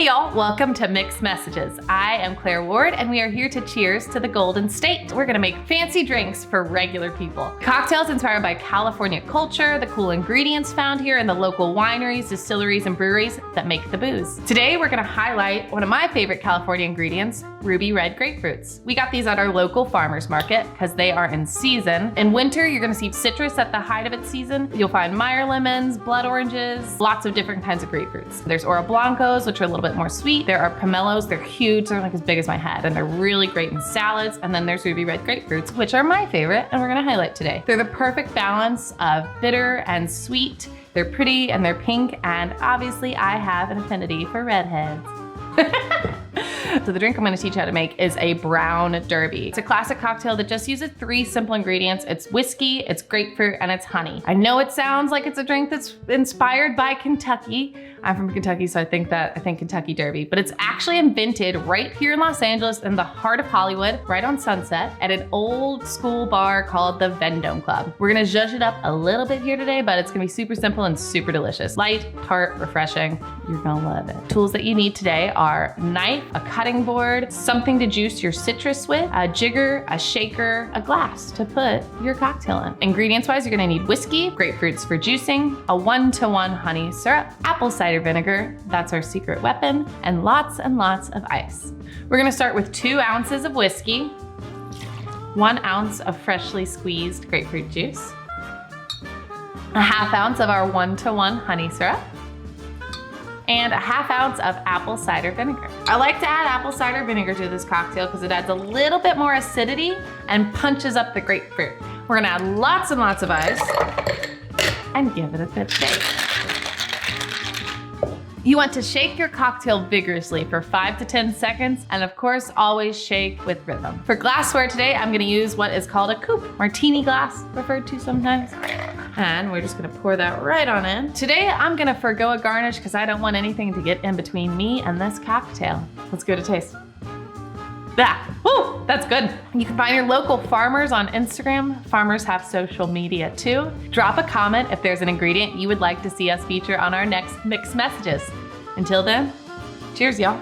Hey y'all, welcome to Mixed Messages. I am Clare Ward and we are here to cheers to the Golden State. We're gonna make fancy drinks for regular people. Cocktails inspired by California culture, the cool ingredients found here in the local wineries, distilleries, and breweries that make the booze. Today we're gonna highlight one of my favorite California ingredients, ruby red grapefruits. We got these at our local farmer's market because they are in season. In winter, you're gonna see citrus at the height of its season. You'll find Meyer lemons, blood oranges, lots of different kinds of grapefruits. There's Oro Blancos, which are a little bit more sweet. There are pomelos, they're huge, they're like as big as my head, and they're really great in salads. And then there's ruby red grapefruits, which are my favorite, and we're gonna highlight today. They're the perfect balance of bitter and sweet. They're pretty and they're pink, and obviously I have an affinity for redheads. So the drink I'm gonna teach you how to make is a brown derby. It's a classic cocktail that just uses 3 simple ingredients. It's whiskey, it's grapefruit, and it's honey. I know it sounds like it's a drink that's inspired by Kentucky. I'm from Kentucky, so I think Kentucky Derby, but it's actually invented right here in Los Angeles in the heart of Hollywood, right on Sunset, at an old school bar called the Vendome Club. We're gonna zhuzh it up a little bit here today, but it's gonna be super simple and super delicious. Light, tart, refreshing. You're gonna love it. Tools that you need today are a knife, a cutting board, something to juice your citrus with, a jigger, a shaker, a glass to put your cocktail in. Ingredients-wise, you're gonna need whiskey, grapefruits for juicing, a 1-to-1 honey syrup, apple cider vinegar, that's our secret weapon, and lots of ice. We're gonna start with 2 ounces of whiskey, 1 ounce of freshly squeezed grapefruit juice, a 1/2 ounce of our 1-to-1 honey syrup, and a 1/2 ounce of apple cider vinegar. I like to add apple cider vinegar to this cocktail because it adds a little bit more acidity and punches up the grapefruit. We're gonna add lots and lots of ice and give it a good shake. You want to shake your cocktail vigorously for 5 to 10 seconds, and of course, always shake with rhythm. For glassware today, I'm gonna use what is called a coupe, martini glass, referred to sometimes. And we're just gonna pour that right on in. Today, I'm gonna forgo a garnish because I don't want anything to get in between me and this cocktail. Let's give it a taste. Woo, that's good. You can find your local farmers on Instagram. Farmers have social media too. Drop a comment if there's an ingredient you would like to see us feature on our next Mixed Messages. Until then, cheers y'all.